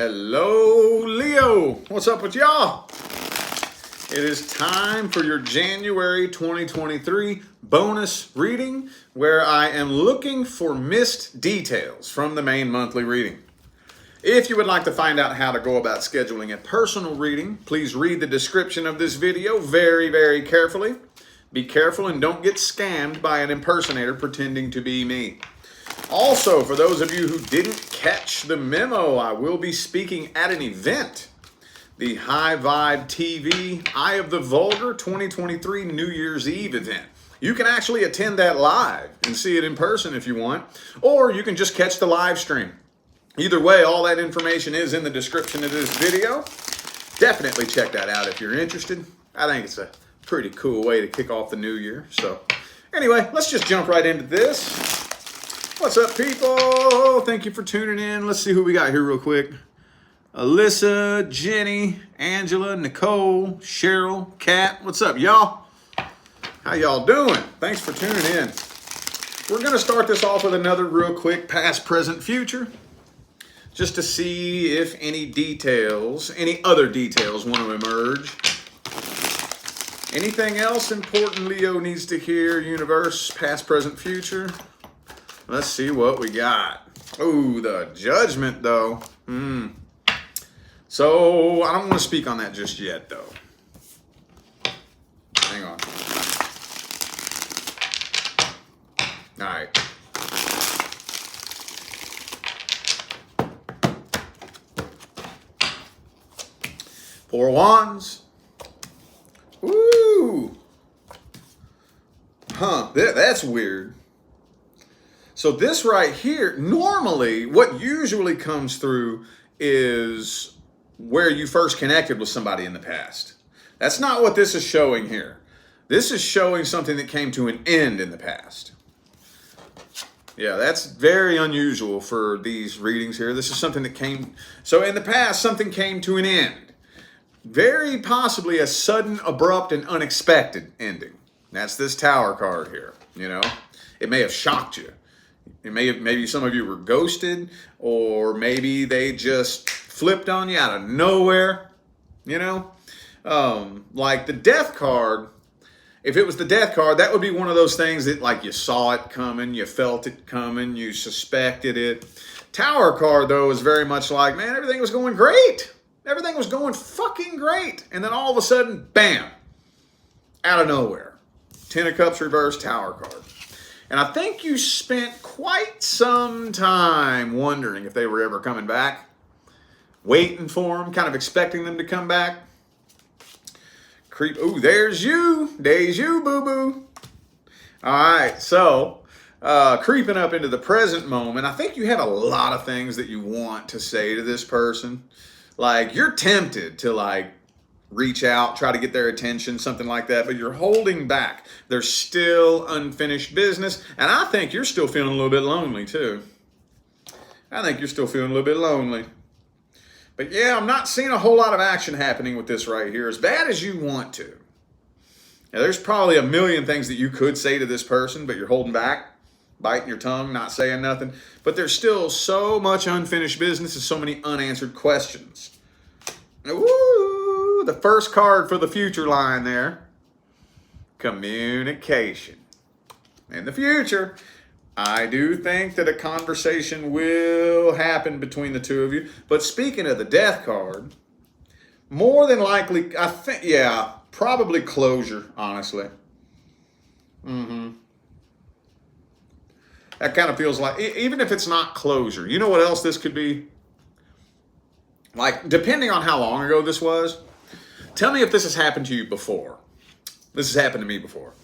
Hello, Leo. What's up with y'all? It is time for your January 2023 bonus reading where I am looking for missed details from the main monthly reading. If you would like to find out how to go about scheduling a personal reading, please read the description of this video very, very carefully. Be careful and don't get scammed by an impersonator pretending to be me. Also, for those of you who didn't catch the memo, I will be speaking at an event, the High Vibe TV Eye of the Vulgar 2023 New Year's Eve event. You can actually attend that live and see it in person if you want, or you can just catch the live stream. Either way, all that information is in the description of this video. Definitely check that out if you're interested. I think it's a pretty cool way to kick off the new year. So anyway, let's just jump right into this. What's up, people? Thank you for tuning in. Let's see who we got here real quick. Alyssa, Jenny, Angela, Nicole, Cheryl, Kat. What's up, y'all? How y'all doing? Thanks for tuning in. We're going to start this off with another real quick past, present, future, just to see if any other details want to emerge. Anything else important Leo needs to hear, universe, past, present, future? Let's see what we got. Oh, the Judgment, though. So, I don't want to speak on that just yet, though. Hang on. All right. Four Wands. Ooh. That's weird. So this right here, normally what usually comes through is where you first connected with somebody in the past. That's not what this is showing here. This is showing something that came to an end in the past. Yeah, that's very unusual for these readings here. This is something that came, so in the past, something came to an end. Very possibly a sudden, abrupt, and unexpected ending. That's this Tower card here, you know. It may have shocked you. Maybe some of you were ghosted, or maybe they just flipped on you out of nowhere, you know? Like the Death card, if it was the Death card, that would be one of those things that like you saw it coming, you felt it coming, you suspected it. Tower card, though, is very much like, man, everything was going great. Everything was going fucking great. And then all of a sudden, bam, out of nowhere. Ten of Cups reverse, Tower card. And I think you spent quite some time wondering if they were ever coming back. Waiting for them, kind of expecting them to come back. Ooh, there's you. There's you, boo-boo. All right, so creeping up into the present moment, I think you have a lot of things that you want to say to this person. Like, you're tempted to, like, reach out, try to get their attention, something like that, but you're holding back. There's still unfinished business, and I think you're still feeling a little bit lonely, too. I think you're still feeling a little bit lonely. But yeah, I'm not seeing a whole lot of action happening with this right here, as bad as you want to. Now, there's probably a million things that you could say to this person, but you're holding back, biting your tongue, not saying nothing. But there's still so much unfinished business and so many unanswered questions. Ooh, the first card for the future line there. Communication. In the future, I do think that a conversation will happen between the two of you. But speaking of the Death card, more than likely, I think, yeah, probably closure, honestly. That kind of feels like, even if it's not closure, you know what else this could be? Like, depending on how long ago this was, tell me if this has happened to you before. This has happened to me before.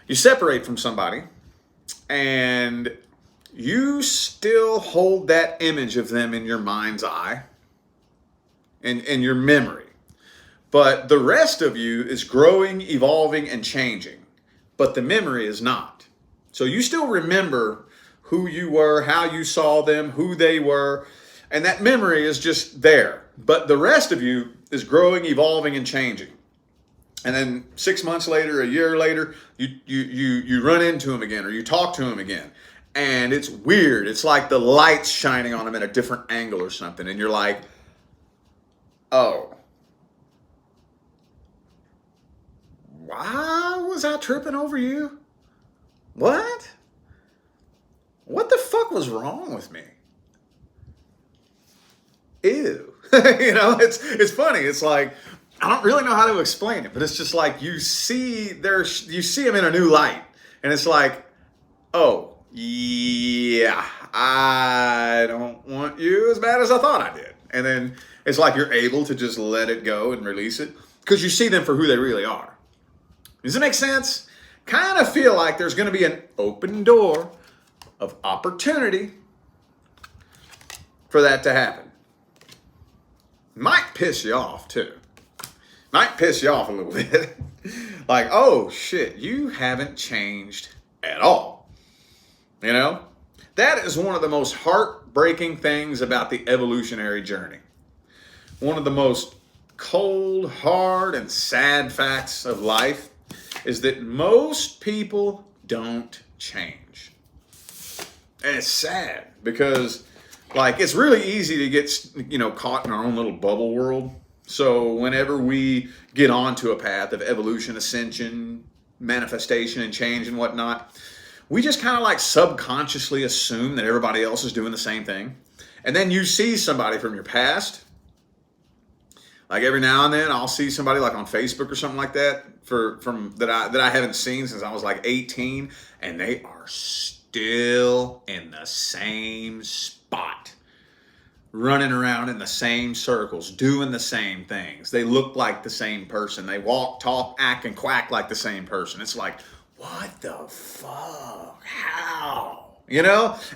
You separate from somebody, and you still hold that image of them in your mind's eye, in your memory. But the rest of you is growing, evolving, and changing. But the memory is not. So you still remember who you were, how you saw them, who they were, and that memory is just there. But the rest of you is growing, evolving, and changing. And then 6 months later, a year later, you run into him again, or you talk to him again. And it's weird. It's like the light's shining on them at a different angle or something. And you're like, oh, why was I tripping over you? What? What the fuck was wrong with me? Ew. It's funny. It's like, I don't really know how to explain it, but it's just like you see them in a new light. And it's like, oh, yeah, I don't want you as bad as I thought I did. And then it's like you're able to just let it go and release it because you see them for who they really are. Does it make sense? Kind of feel like there's going to be an open door of opportunity for that to happen. Might piss you off too. Might piss you off a little bit. Like, oh shit, you haven't changed at all. That is one of the most heartbreaking things about the evolutionary journey. One of the most cold, hard, and sad facts of life is that most people don't change. And it's sad because, like, it's really easy to get, caught in our own little bubble world. So whenever we get onto a path of evolution, ascension, manifestation, and change and whatnot, we just kind of like subconsciously assume that everybody else is doing the same thing. And then you see somebody from your past. Like every now and then I'll see somebody like on Facebook or something like that that I haven't seen since I was like 18, and they are still in the same spot, running around in the same circles, doing the same things. They look like the same person. They walk, talk, act, and quack like the same person. It's like, what the fuck? How? And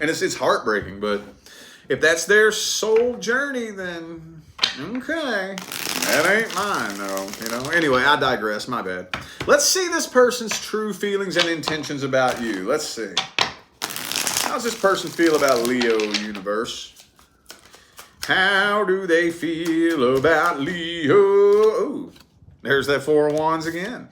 it's heartbreaking, but if that's their soul journey, then okay. That ain't mine, though. Anyway, I digress. My bad. Let's see this person's true feelings and intentions about you. Let's see. How does this person feel about Leo universe? How do they feel about Leo? Ooh, there's that Four of Wands again.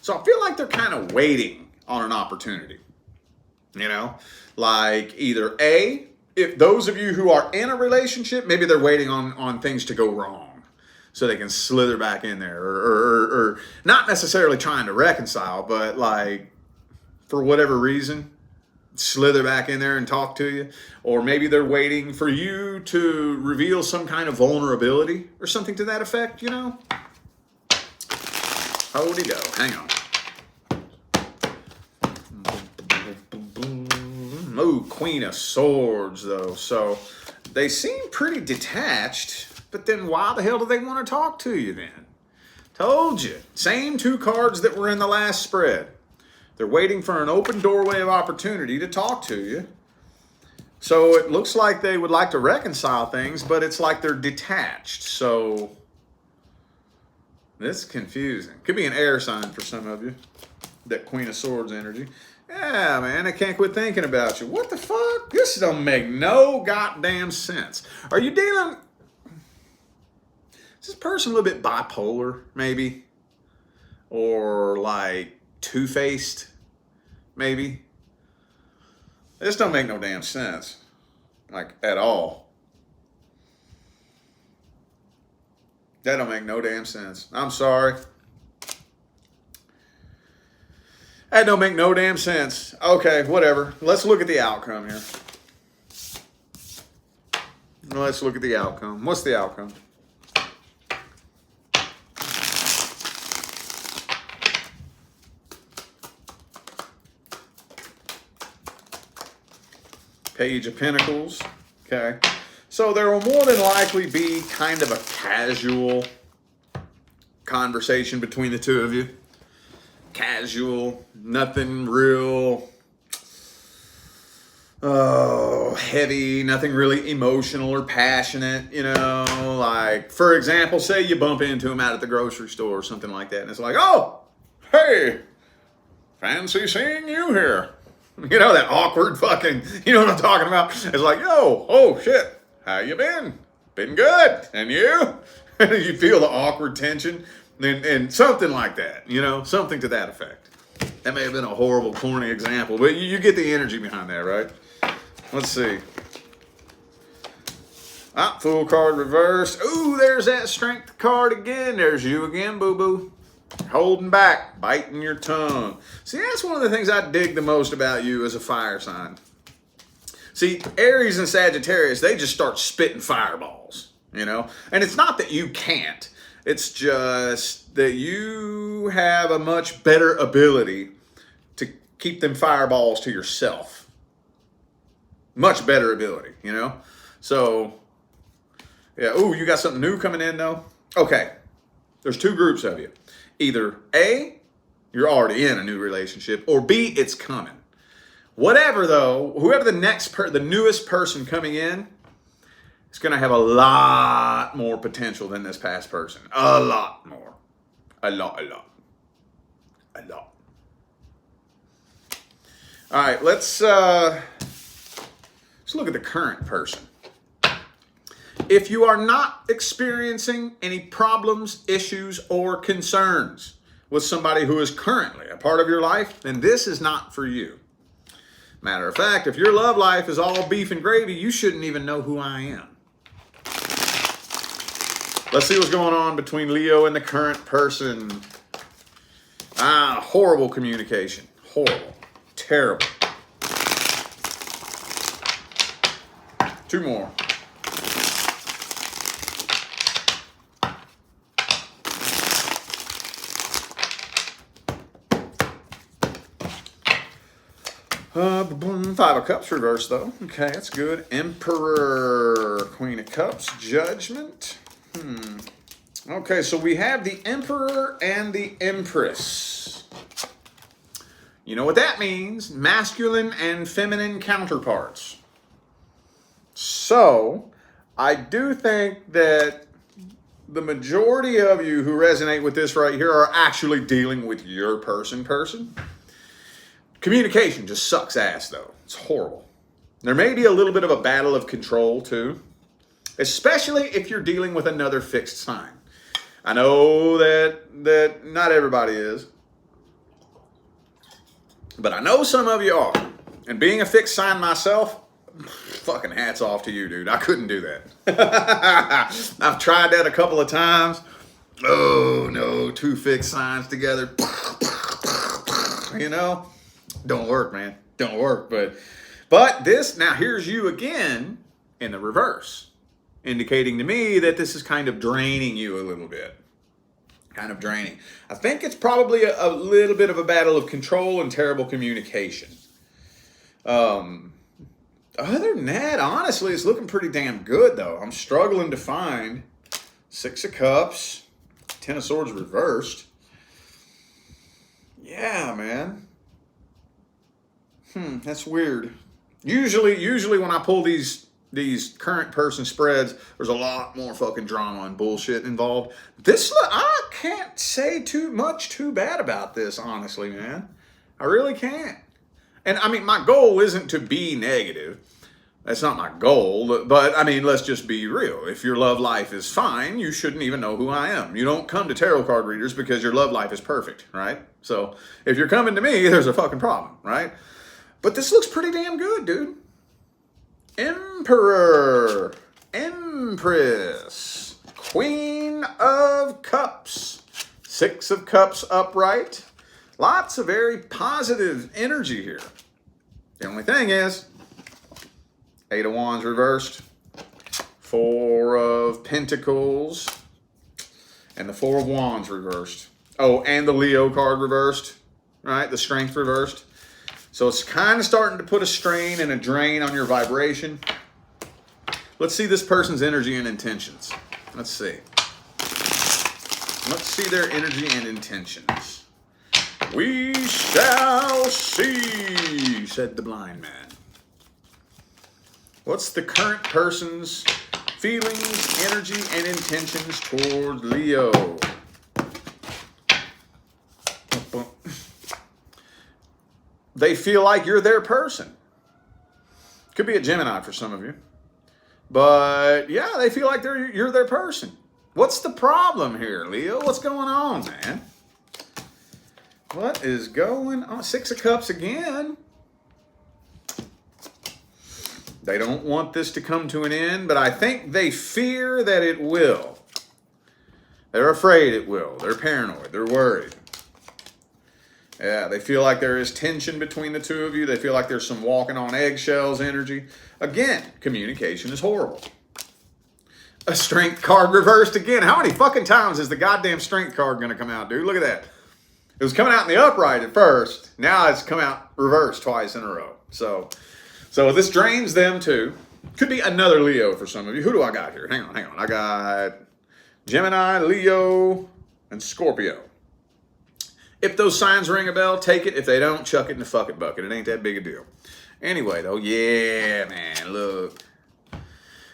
So I feel like they're kind of waiting on an opportunity. Like either A, if those of you who are in a relationship, maybe they're waiting on things to go wrong so they can slither back in there, or not necessarily trying to reconcile, but like for whatever reason, slither back in there and talk to you. Or maybe they're waiting for you to reveal some kind of vulnerability or something to that effect, Hold-y do. Hang on. Oh, Queen of Swords, though. So they seem pretty detached, but then why the hell do they want to talk to you then? Told you. Same two cards that were in the last spread. They're waiting for an open doorway of opportunity to talk to you. So it looks like they would like to reconcile things, but it's like they're detached. So this is confusing. Could be an air sign for some of you. That Queen of Swords energy. Yeah, man, I can't quit thinking about you. What the fuck? This don't make no goddamn sense. Are you dealing... Is this person a little bit bipolar, maybe? Or like two-faced, maybe? This don't make no damn sense. Like, at all. That don't make no damn sense. I'm sorry. That don't make no damn sense. Okay, whatever. Let's look at the outcome here. Let's look at the outcome. What's the outcome? Page of Pentacles. Okay. So there will more than likely be kind of a casual conversation between the two of you. Casual, nothing real heavy, nothing really emotional or passionate, like, for example, say you bump into him out at the grocery store or something like that, and it's like, oh, hey, fancy seeing you here. That awkward fucking, you know what I'm talking about? It's like, yo, oh shit, how you been? Been good. And you? You feel the awkward tension. And something like that, something to that effect. That may have been a horrible, corny example, but you get the energy behind that, right? Let's see. Ah, Fool card reversed. Ooh, there's that Strength card again. There's you again, boo-boo. Holding back, biting your tongue. See, that's one of the things I dig the most about you as a fire sign. See, Aries and Sagittarius, they just start spitting fireballs, you know? And it's not that you can't. It's just that you have a much better ability to keep them fireballs to yourself. Much better ability, you know? So, yeah. Ooh, you got something new coming in, though? Okay. There's two groups of you. Either A, you're already in a new relationship, or B, it's coming. Whatever, though, whoever the newest person coming in is going to have a lot more potential than this past person. A lot more. A lot. All right, let's look at the current person. If you are not experiencing any problems, issues, or concerns with somebody who is currently a part of your life, then this is not for you. Matter of fact, if your love life is all beef and gravy, you shouldn't even know who I am. Let's see what's going on between Leo and the current person. Horrible communication. Horrible. Terrible. Two more. Five of Cups reversed, though. Okay, that's good. Emperor, Queen of Cups, Judgment. Okay, so we have the Emperor and the Empress. You know what that means? Masculine and feminine counterparts. So, I do think that the majority of you who resonate with this right here are actually dealing with your person. Communication just sucks ass, though. It's horrible. There may be a little bit of a battle of control, too. Especially if you're dealing with another fixed sign. I know that not everybody is. But I know some of you are. And being a fixed sign myself, fucking hats off to you, dude. I couldn't do that. I've tried that a couple of times. Oh, no. Two fixed signs together. You know? Don't work, man. Don't work. But this, now here's you again in the reverse, indicating to me that this is kind of draining you a little bit. Kind of draining. I think it's probably a little bit of a battle of control and terrible communication. Other than that, honestly, it's looking pretty damn good, though. I'm struggling to find Six of Cups, Ten of Swords reversed. Yeah, man. That's weird. Usually when I pull these current person spreads, there's a lot more fucking drama and bullshit involved. I can't say too bad about this, honestly, man. I really can't. And I mean, my goal isn't to be negative. That's not my goal. But I mean, let's just be real. If your love life is fine, you shouldn't even know who I am. You don't come to tarot card readers because your love life is perfect, right? So if you're coming to me, there's a fucking problem, right? But this looks pretty damn good, dude. Emperor, Empress, Queen of Cups, Six of Cups upright. Lots of very positive energy here. The only thing is, Eight of Wands reversed, Four of Pentacles, and the Four of Wands reversed. Oh, and the Leo card reversed, right? The Strength reversed. So it's kind of starting to put a strain and a drain on your vibration. Let's see this person's energy and intentions. Let's see. Let's see their energy and intentions. We shall see, said the blind man. What's the current person's feelings, energy, and intentions toward Leo? They feel like you're their person. Could be a Gemini for some of you. But yeah, they feel like you're their person. What's the problem here, Leo? What's going on, man? What is going on? Six of Cups again. They don't want this to come to an end, but I think they fear that it will. They're afraid it will. They're paranoid. They're worried. Yeah, they feel like there is tension between the two of you. They feel like there's some walking on eggshells energy. Again, communication is horrible. A strength card reversed again. How many fucking times is the goddamn strength card going to come out, dude? Look at that. It was coming out in the upright at first. Now it's come out reversed twice in a row. So this drains them too. Could be another Leo for some of you. Who do I got here? Hang on. I got Gemini, Leo, and Scorpio. If those signs ring a bell, take it. If they don't, chuck it in the fuck it bucket. It ain't that big a deal. Anyway, though, yeah, man, look.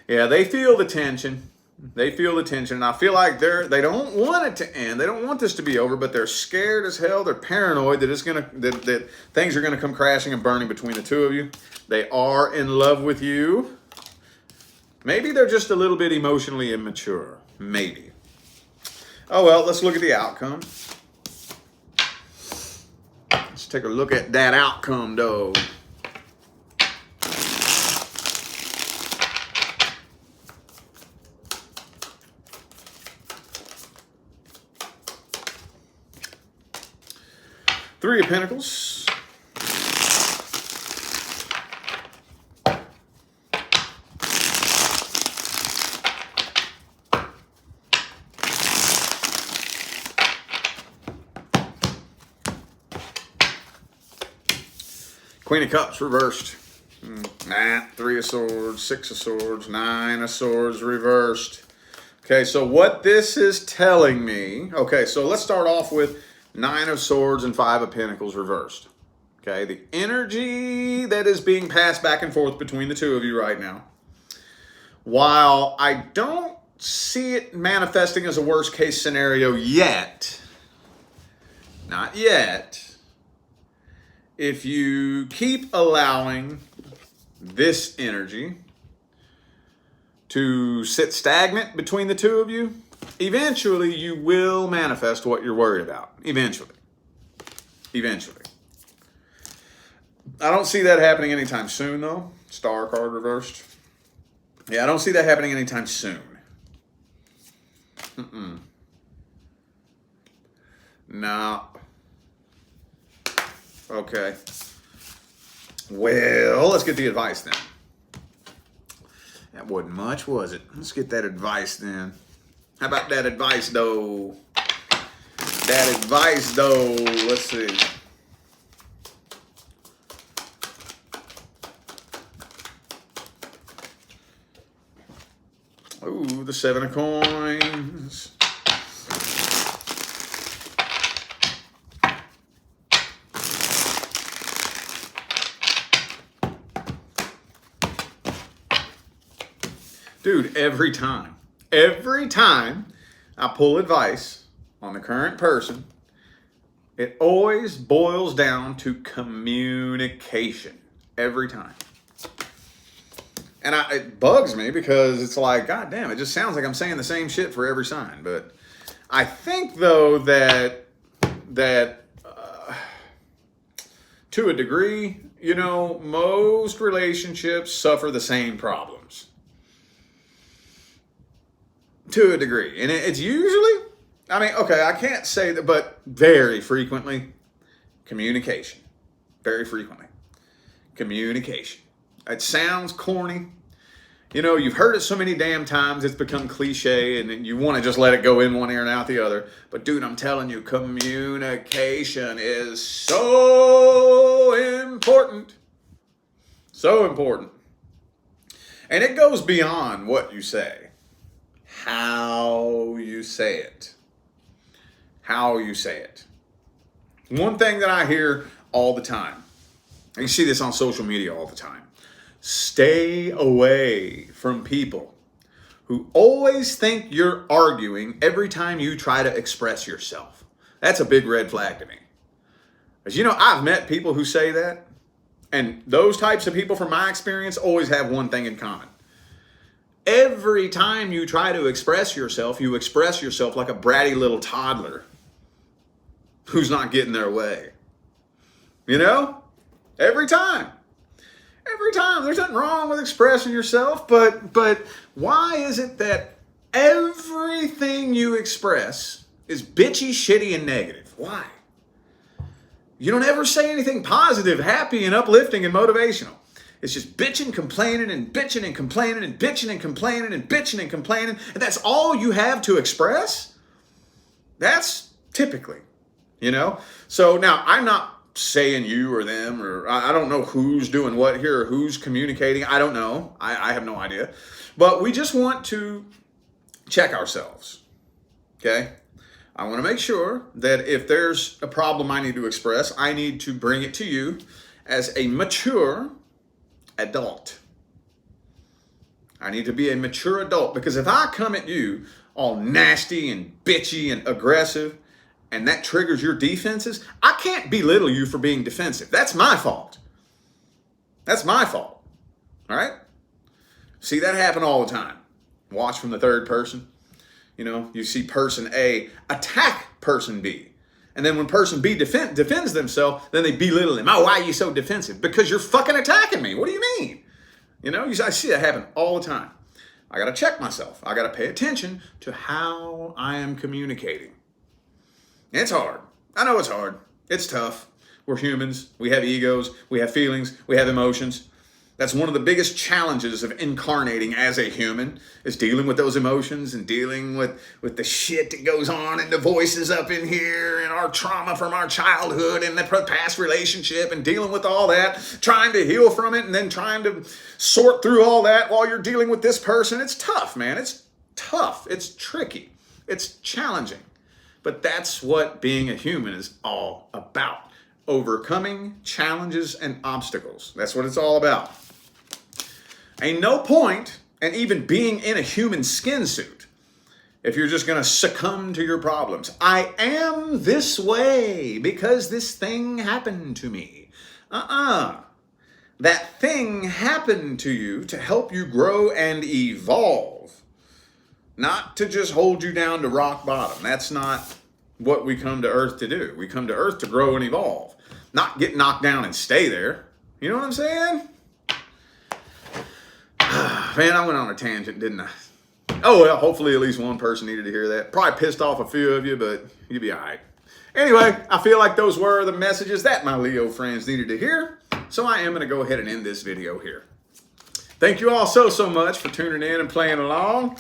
Yeah, they feel the tension. They feel the tension. And I feel like they don't want it to end. They don't want this to be over, but they're scared as hell. They're paranoid that that things are gonna come crashing and burning between the two of you. They are in love with you. Maybe they're just a little bit emotionally immature. Maybe. Oh well, let's look at the outcome. Let's take a look at that outcome, though. Three of Pentacles. Queen of Cups reversed. Three of Swords, Six of Swords, Nine of Swords reversed. Okay, so what this is telling me, okay, so let's start off with Nine of Swords and Five of Pentacles reversed. Okay, the energy that is being passed back and forth between the two of you right now, while I don't see it manifesting as a worst case scenario yet, not yet, if you keep allowing this energy to sit stagnant between the two of you, eventually you will manifest what you're worried about. Eventually. I don't see that happening anytime soon, though. Star card reversed. Yeah, I don't see that happening anytime soon. No. Okay. Well, let's get the advice then. That wasn't much, was it? Let's get that advice then. How about that advice, though? Let's see. Ooh, the Seven of Coins. Dude, every time I pull advice on the current person, it always boils down to communication. Every time. And it bugs me because it's like, God damn, it just sounds like I'm saying the same shit for every sign. But I think, though, that to a degree, you know, most relationships suffer the same problems. To a degree. And it's usually, I mean, okay, I can't say that, but very frequently, communication. Very frequently. Communication. It sounds corny. You know, you've heard it so many damn times, it's become cliche, and you want to just let it go in one ear and out the other. But dude, I'm telling you, communication is so important. So important. And it goes beyond what you say. How you say it. How you say it. One thing that I hear all the time, and you see this on social media all the time, stay away from people who always think you're arguing every time you try to express yourself. That's a big red flag to me. As you know, I've met people who say that, and those types of people, from my experience, always have one thing in common. Every time you try to express yourself, you express yourself like a bratty little toddler who's not getting their way. You know? Every time. Every time. There's nothing wrong with expressing yourself, but why is it that everything you express is bitchy, shitty, and negative? Why? You don't ever say anything positive, happy, and uplifting and motivational. It's just bitching, complaining, and bitching and complaining and bitching and complaining and bitching and complaining, and that's all you have to express? That's typically, So now I'm not saying you or them, or I don't know who's doing what here or who's communicating. I don't know. I have no idea. But we just want to check ourselves. Okay? I want to make sure that if there's a problem I need to express, I need to bring it to you as a mature adult. I need to be a mature adult, because if I come at you all nasty and bitchy and aggressive, and that triggers your defenses, I can't belittle you for being defensive. That's my fault. That's my fault. All right? See, that happen all the time. Watch from the third person. You see person A attack person B. And then when person B defends themselves, then they belittle him. Oh, why are you so defensive? Because you're fucking attacking me. What do you mean? I see that happen all the time. I got to check myself. I got to pay attention to how I am communicating. It's hard. I know it's hard. It's tough. We're humans. We have egos. We have feelings. We have emotions. That's one of the biggest challenges of incarnating as a human, is dealing with those emotions and dealing with the shit that goes on and the voices up in here and our trauma from our childhood and the past relationship, and dealing with all that, trying to heal from it, and then trying to sort through all that while you're dealing with this person. It's tough, man. It's tough. It's tricky. It's challenging. But that's what being a human is all about. Overcoming challenges and obstacles. That's what it's all about. Ain't no point in even being in a human skin suit if you're just going to succumb to your problems. I am this way because this thing happened to me. That thing happened to you to help you grow and evolve. Not to just hold you down to rock bottom. That's not what we come to Earth to do. We come to Earth to grow and evolve. Not get knocked down and stay there. You know what I'm saying? Man, I went on a tangent, didn't I? Oh, well, hopefully at least one person needed to hear that. Probably pissed off a few of you, but you'll be all right. Anyway, I feel like those were the messages that my Leo friends needed to hear. So I am going to go ahead and end this video here. Thank you all so much for tuning in and playing along.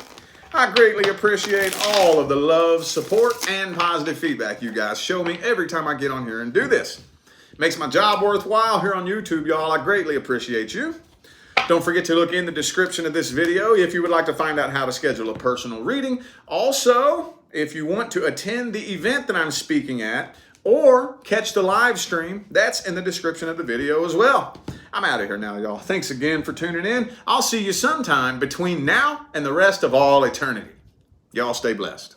I greatly appreciate all of the love, support, and positive feedback you guys show me every time I get on here and do this. Makes my job worthwhile here on YouTube, y'all. I greatly appreciate you. Don't forget to look in the description of this video if you would like to find out how to schedule a personal reading. Also, if you want to attend the event that I'm speaking at or catch the live stream, that's in the description of the video as well. I'm out of here now, y'all. Thanks again for tuning in. I'll see you sometime between now and the rest of all eternity. Y'all stay blessed.